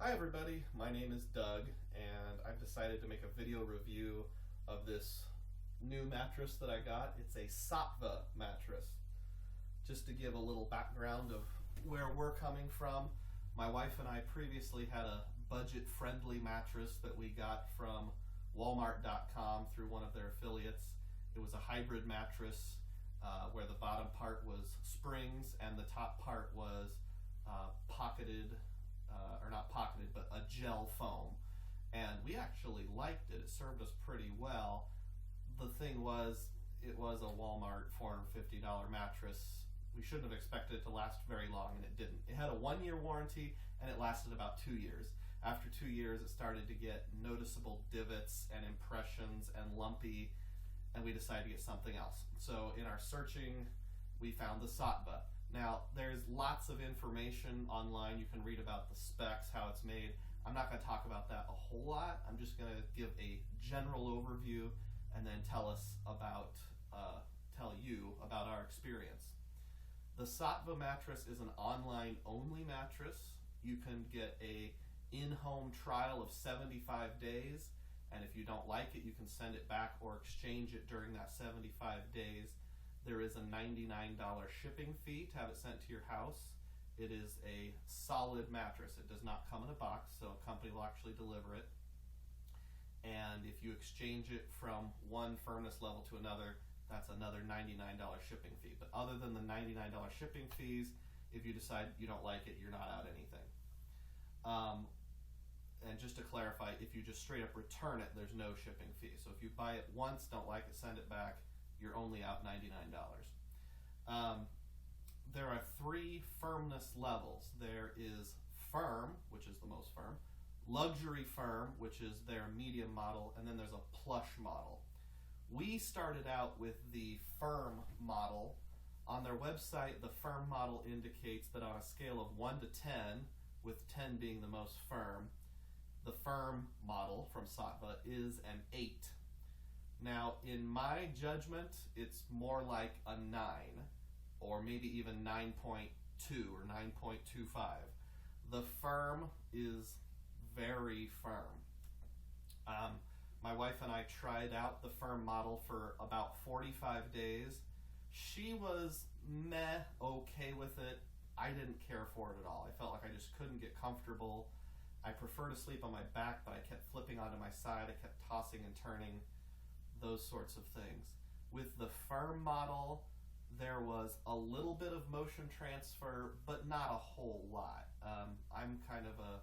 Hi everybody, my name is Doug and I've decided to make a video review of this new mattress that I got. It's a Saatva mattress. Just to give a little background of where we're coming from, my wife and I previously had a budget-friendly mattress that we got from Walmart.com through one of their affiliates. It was a hybrid mattress where the bottom part was springs and the top part was pocketed, or not pocketed, but a gel foam. And we actually liked it. It served us pretty well. The thing was, it was a Walmart $450 mattress. We shouldn't have expected it to last very long, and it didn't. It had a 1-year warranty, and it lasted about 2 years. After 2 years, it started to get noticeable divots and impressions and lumpy, and we decided to get something else. So in our searching, we found the Saatva. Now, there's lots of information online. You can read about the specs, how it's made. I'm not going to talk about that a whole lot. I'm just going to give a general overview and then tell you about our experience. The Saatva mattress is an online-only mattress. You can get a in-home trial of 75 days, and if you don't like it, you can send it back or exchange it during that 75 days. There is a $99 shipping fee to have it sent to your house. It is a solid mattress. It does not come in a box, so a company will actually deliver it. And if you exchange it from one firmness level to another, that's another $99 shipping fee. But other than the $99 shipping fees, if you decide you don't like it, you're not out anything. And just to clarify, if you just straight up return it, there's no shipping fee. So if you buy it once, don't like it, send it back, you're only out $99. There are 3 firmness levels. There is firm, which is the most firm, luxury firm, which is their medium model, and then there's a plush model. We started out with the firm model. On their website, the firm model indicates that on a scale of 1 to 10, with 10 being the most firm, the firm model from Saatva is an 8. Now, in my judgment, it's more like a 9, or maybe even 9.2 or 9.25. The firm is very firm. My wife and I tried out the firm model for about 45 days. She was okay with it. I didn't care for it at all. I felt like I just couldn't get comfortable. I prefer to sleep on my back, but I kept flipping onto my side. I kept tossing and turning, those sorts of things. With the firm model, there was a little bit of motion transfer, but not a whole lot. I'm kind of a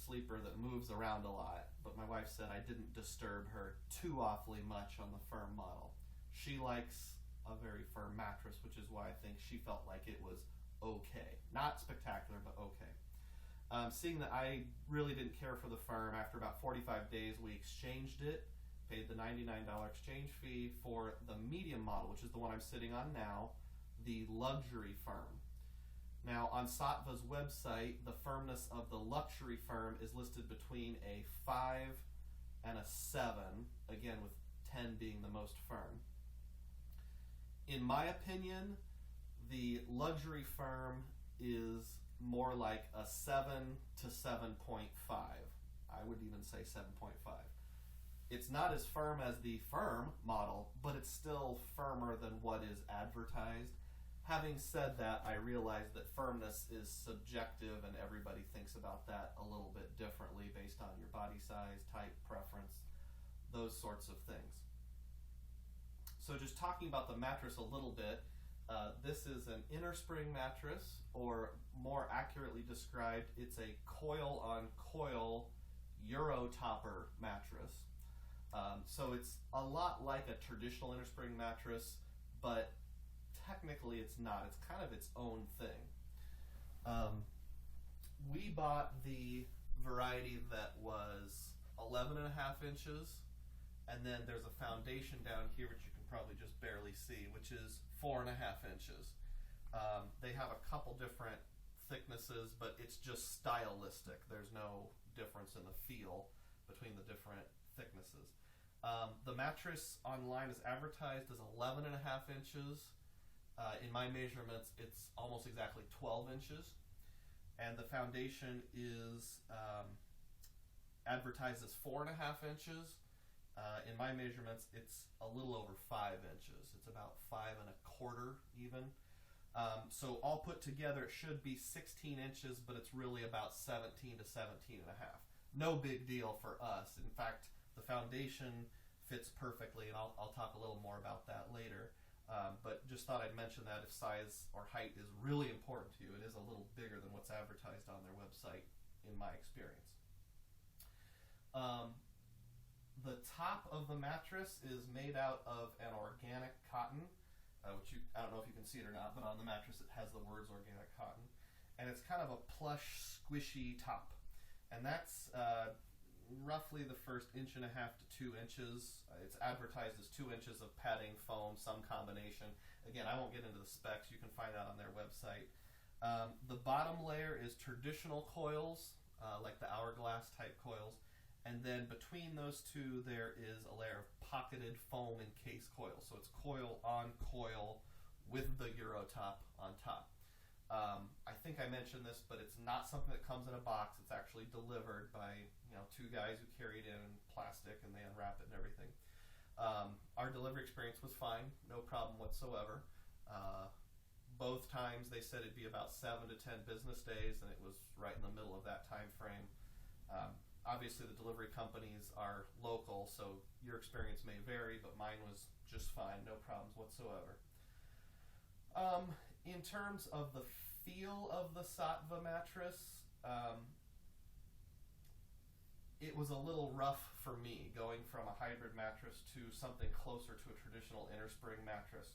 sleeper that moves around a lot, but my wife said I didn't disturb her too awfully much on the firm model. She likes a very firm mattress, which is why I think she felt like it was okay. Not spectacular, but okay. Seeing that I really didn't care for the firm, after about 45 days we exchanged it, paid the $99 exchange fee for the medium model, which is the one I'm sitting on now, the luxury firm. Now, on Saatva's website, the firmness of the luxury firm is listed between a 5 and a 7, again with 10 being the most firm. In my opinion, the luxury firm is more like a 7 to 7.5. I would even say 7.5. It's not as firm as the firm model, but it's still firmer than what is advertised. Having said that, I realize that firmness is subjective and everybody thinks about that a little bit differently based on your body size, type, preference, those sorts of things. So just talking about the mattress a little bit, this is an inner spring mattress, or more accurately described, it's a coil-on-coil Euro topper mattress. So it's a lot like a traditional inner spring mattress, but technically it's not. It's kind of its own thing. We bought the variety that was 11.5 inches, and then there's a foundation down here which you can probably just barely see, which is 4.5 inches. They have a couple different thicknesses, but it's just stylistic. There's no difference in the feel between the different thicknesses. The mattress online is advertised as 11.5 inches. In my measurements, it's almost exactly 12 inches. and the foundation is advertised as 4.5 inches. In my measurements, it's a little over 5 inches. It's about 5.25 even. So all put together, it should be 16 inches, but it's really about 17 to 17 and a half. No big deal for us. In fact, the foundation fits perfectly, and I'll talk a little more about that later. But just thought I'd mention that if size or height is really important to you, it is a little bigger than what's advertised on their website, in my experience. The top of the mattress is made out of an organic cotton, which I don't know if you can see it or not, but on the mattress it has the words organic cotton. And it's kind of a plush, squishy top. And that's roughly the first 1.5 to 2 inches. It's advertised as 2 inches of padding, foam, some combination. Again, I won't get into the specs. You can find that on their website. The bottom layer is traditional coils, like the hourglass type coils. And then between those two, there is a layer of pocketed foam encased coils. So it's coil on coil with the Euro top on top. I think I mentioned this, but it's not something that comes in a box. It's actually delivered by 2 guys who carry it in plastic, and they unwrap it and everything. Our delivery experience was fine, no problem whatsoever. Both times they said it'd be about 7 to 10 business days, and it was right in the middle of that time frame. Obviously, the delivery companies are local, so your experience may vary, but mine was just fine, no problems whatsoever. In terms of the feel of the Saatva mattress, it was a little rough for me going from a hybrid mattress to something closer to a traditional innerspring mattress.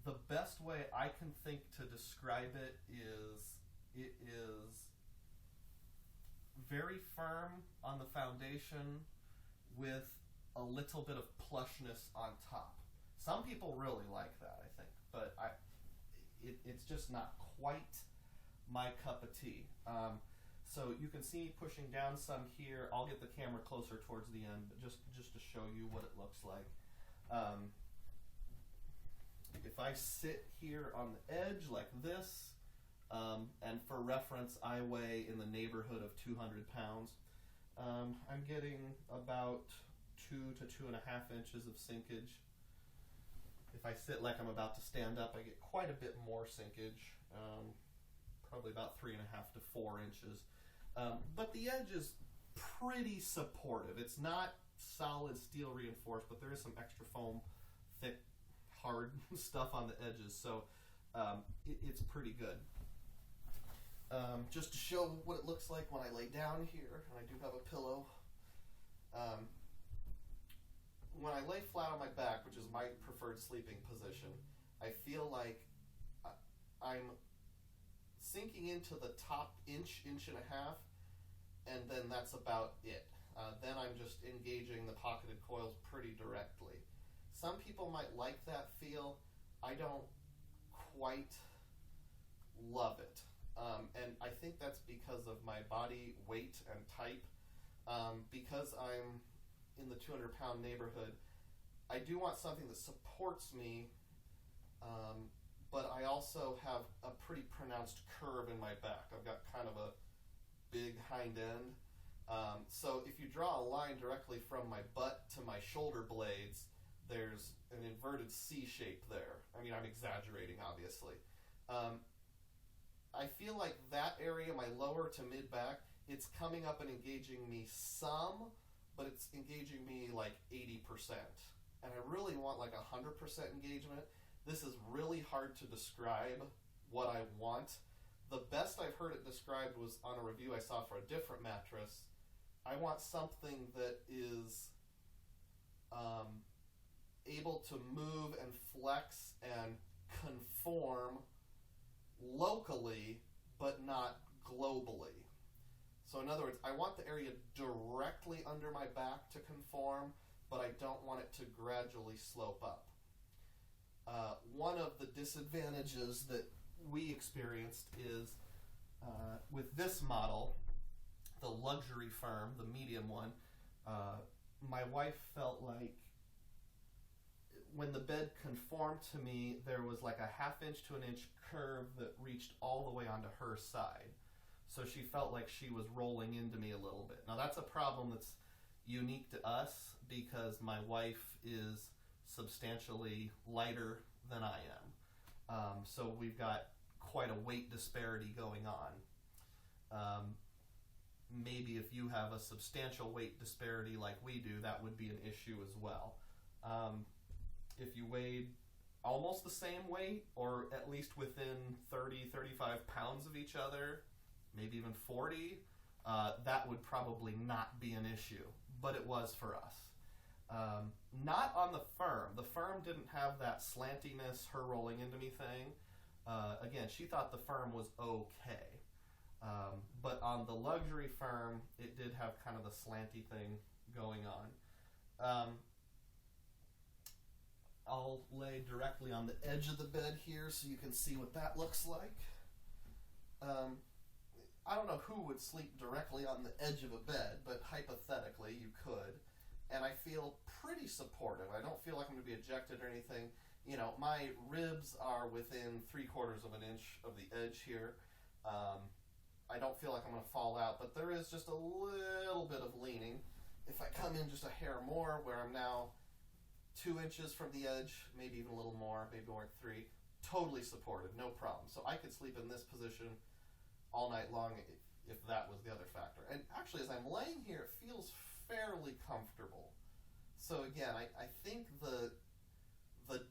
The best way I can think to describe it is very firm on the foundation with a little bit of plushness on top. Some people really like that, I think, but it's just not quite my cup of tea. So you can see pushing down some here. I'll get the camera closer towards the end, but just to show you what it looks like. If I sit here on the edge like this, and for reference, I weigh in the neighborhood of 200 pounds. I'm getting about 2 to 2.5 inches of sinkage. If I sit like I'm about to stand up, I get quite a bit more sinkage, probably about 3.5 to 4 inches. But the edge is pretty supportive. It's not solid steel reinforced, but there is some extra foam, thick, hard stuff on the edges, so it's pretty good. Just to show what it looks like when I lay down here, and I do have a pillow. When I lay flat on my back, which is my preferred sleeping position, I feel like I'm sinking into the top inch and a half, and then that's about it. Then I'm just engaging the pocketed coils pretty directly. Some people might like that feel. I don't quite love it. And I think that's because of my body weight and type. Because I'm in the 200-pound neighborhood, I do want something that supports me, but I also have a pretty pronounced curve in my back. I've got kind of a big hind end. So if you draw a line directly from my butt to my shoulder blades, there's an inverted C shape there. I mean, I'm exaggerating, obviously. I feel like that area, my lower to mid back, it's coming up and engaging me some, but it's engaging me like 80%. And I really want like 100% engagement. This is really hard to describe what I want. The best I've heard it described was on a review I saw for a different mattress. I want something that is able to move and flex and conform locally, but not globally. So in other words, I want the area directly under my back to conform, but I don't want it to gradually slope up. One of the disadvantages that we experienced is with this model, the luxury firm, the medium one, my wife felt like when the bed conformed to me, there was like a 1/2 inch to an inch curve that reached all the way onto her side. So she felt like she was rolling into me a little bit. Now that's a problem that's unique to us because my wife is substantially lighter than I am. So we've got quite a weight disparity going on. Maybe if you have a substantial weight disparity like we do, that would be an issue as well. If you weighed almost the same weight, or at least within 30, 35 pounds of each other, maybe even 40, that would probably not be an issue, but it was for us. Not on the firm. The firm didn't have that slantiness, her rolling into me thing. Again, she thought the firm was okay. But on the luxury firm, it did have kind of the slanty thing going on. I'll lay directly on the edge of the bed here so you can see what that looks like. I don't know who would sleep directly on the edge of a bed, but hypothetically you could. And I feel pretty supportive. I don't feel like I'm going to be ejected or anything. You know, my ribs are within 3/4 of an inch of the edge here. I don't feel like I'm going to fall out, but there is just a little bit of leaning. If I come in just a hair more, where I'm now 2 inches from the edge, maybe even a little more, maybe more 3, totally supported, no problem. So I could sleep in this position all night long if that was the other factor. And actually, as I'm laying here, it feels fairly comfortable. So again, I think the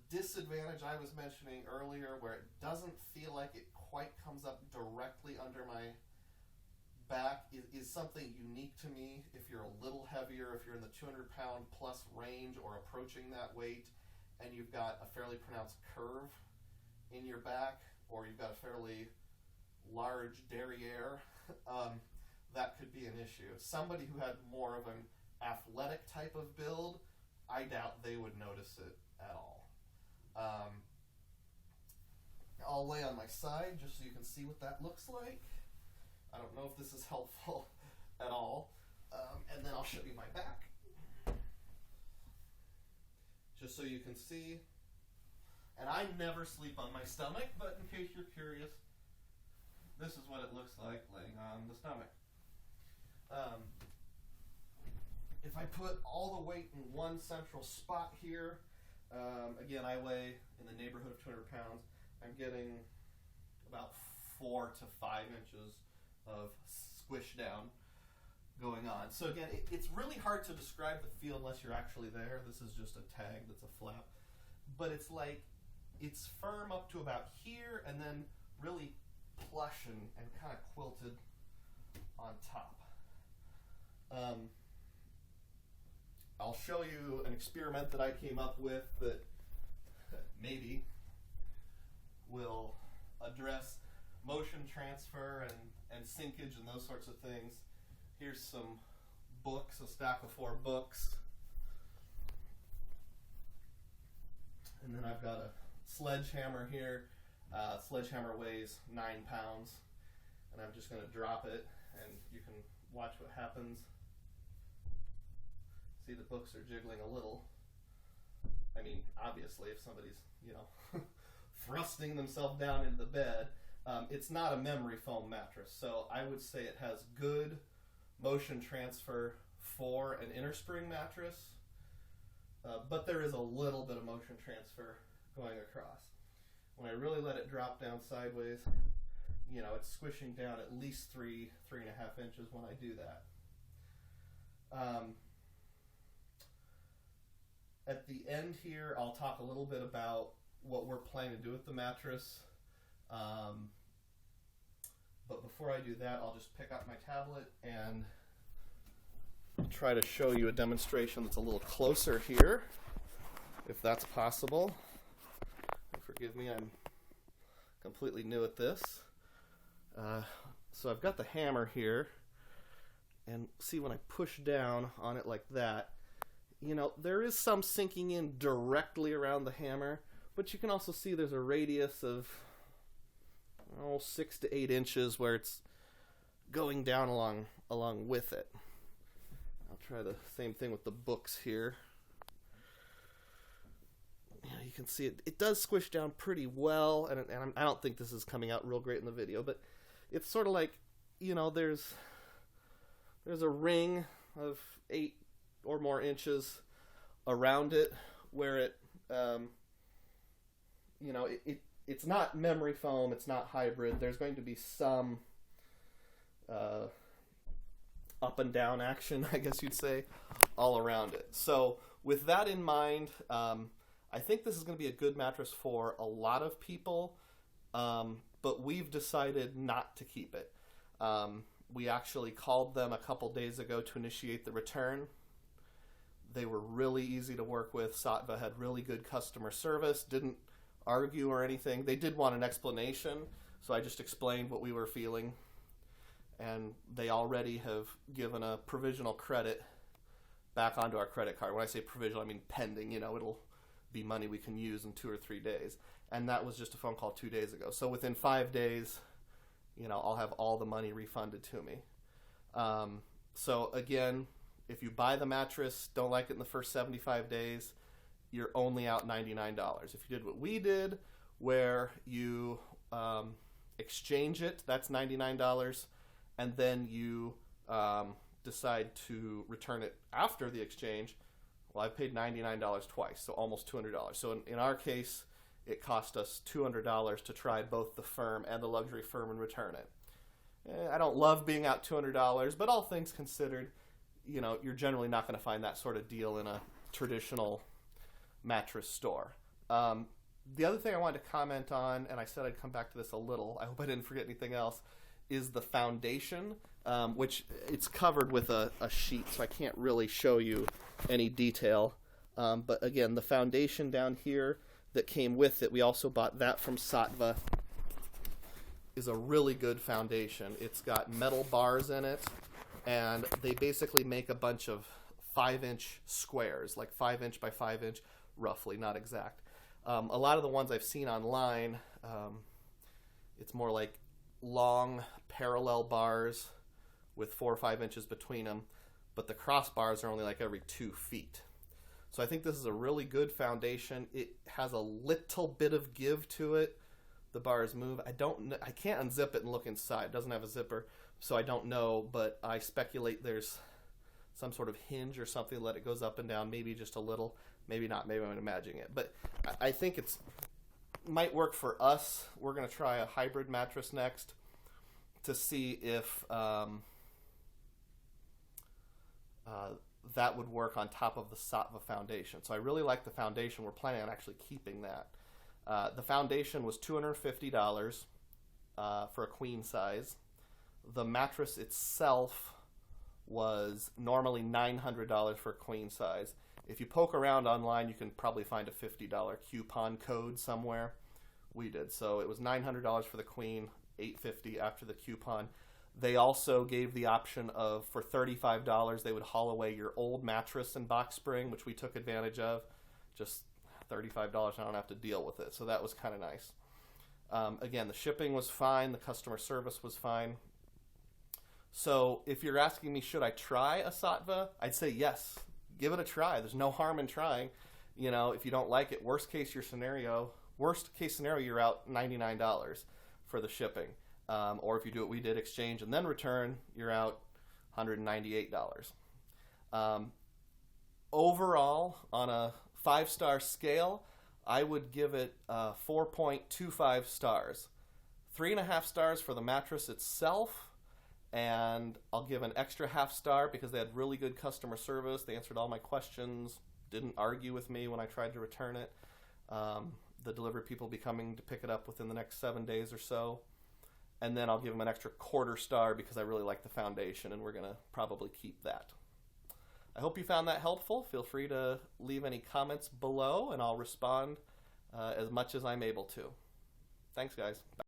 disadvantage I was mentioning earlier, where it doesn't feel like it quite comes up directly under my back, is something unique to me. If you're a little heavier, if you're in the 200-pound plus range or approaching that weight, and you've got a fairly pronounced curve in your back, or you've got a fairly large derriere, that could be an issue. Somebody who had more of an athletic type of build, I doubt they would notice it at all. I'll lay on my side just so you can see what that looks like. I don't know if this is helpful at all. And then I'll show you my back, just so you can see. And I never sleep on my stomach, but in case you're curious, this is what it looks like laying on the stomach. If I put all the weight in one central spot here, again, I weigh in the neighborhood of 200 pounds. I'm getting about 4 to 5 inches of squish down going on. So again, it's really hard to describe the feel unless you're actually there. This is just a tag that's a flap. But it's like, it's firm up to about here and then really plush and kind of quilted on top. I'll show you an experiment that I came up with that maybe will address motion transfer and sinkage and those sorts of things. Here's some books, a stack of 4 books. And then I've got a sledgehammer here. Sledgehammer weighs 9 pounds. And I'm just going to drop it, and you can watch what happens. See, the books are jiggling a little. I mean, obviously, if somebody's, thrusting themselves down into the bed, it's not a memory foam mattress. So I would say it has good motion transfer for an inner spring mattress, but there is a little bit of motion transfer going across. When I really let it drop down sideways, it's squishing down at least 3.5 inches when I do that. At the end here, I'll talk a little bit about what we're planning to do with the mattress. But before I do that, I'll just pick up my tablet and try to show you a demonstration that's a little closer here, if that's possible. Forgive me, I'm completely new at this. So I've got the hammer here, and see, when I push down on it like that, there is some sinking in directly around the hammer, but you can also see there's a radius of 6 to 8 inches where it's going down along with it. I'll try the same thing with the books here. you can see it does squish down pretty well, and I don't think this is coming out real great in the video, but it's sort of like, there's a ring of 8 or more inches around it where it, it's not memory foam, it's not hybrid. There's going to be some up and down action, I guess you'd say, all around it. So with that in mind, I think this is going to be a good mattress for a lot of people, but we've decided not to keep it. We actually called them a couple days ago to initiate the return. They were really easy to work with. Saatva had really good customer service, didn't argue or anything. They did want an explanation, so I just explained what we were feeling, and they already have given a provisional credit back onto our credit card. When I say provisional, I mean pending. It'll be money we can use in 2 or 3 days, and that was just a phone call 2 days ago. So within 5 days, I'll have all the money refunded to me. So again, if you buy the mattress, don't like it in the first 75 days, you're only out $99. If you did what we did, where you exchange it, that's $99, and then you decide to return it after the exchange, well, I paid $99 twice, so almost $200. So in our case, it cost us $200 to try both the firm and the luxury firm and return it. I don't love being out $200, but all things considered, you're generally not going to find that sort of deal in a traditional mattress store. The other thing I wanted to comment on, and I said I'd come back to this a little, I hope I didn't forget anything else, is the foundation, which it's covered with a sheet, so I can't really show you any detail. But again, the foundation down here that came with it, we also bought that from Saatva, is a really good foundation. It's got metal bars in it, and they basically make a bunch of 5-inch squares, like 5-inch by 5-inch, roughly, not exact. A lot of the ones I've seen online, it's more like long parallel bars with 4 or 5 inches between them, but the crossbars are only like every 2 feet. So I think this is a really good foundation. It has a little bit of give to it. The bars move. I can't unzip it and look inside. It doesn't have a zipper, so I don't know, but I speculate there's some sort of hinge or something that it goes up and down, maybe just a little, maybe not, maybe I'm imagining it. But I think it might work for us. We're going to try a hybrid mattress next to see if that would work on top of the Saatva foundation. So I really like the foundation. We're planning on actually keeping that. The foundation was $250 for a queen size. The mattress itself was normally $900 for a queen size. If you poke around online, you can probably find a $50 coupon code somewhere. We did. So it was $900 for the queen, $850 after the coupon. They also gave the option of, for $35, they would haul away your old mattress and box spring, which we took advantage of. Just $35, I don't have to deal with it. So that was kind of nice. Again, the shipping was fine. The customer service was fine. So if you're asking me, should I try a Saatva? I'd say yes. Give it a try. There's no harm in trying. If you don't like it, worst case scenario, you're out $99 for the shipping. Or if you do what we did, exchange and then return, you're out $198. Overall, on a 5-star scale, I would give it 4.25 stars. 3.5 stars for the mattress itself, and I'll give an extra half star because they had really good customer service. They answered all my questions, didn't argue with me when I tried to return it. The delivery people will be coming to pick it up within the next 7 days or so. And then I'll give them an extra 1/4 star because I really like the foundation, and we're going to probably keep that. I hope you found that helpful. Feel free to leave any comments below, and I'll respond as much as I'm able to. Thanks, guys. Bye.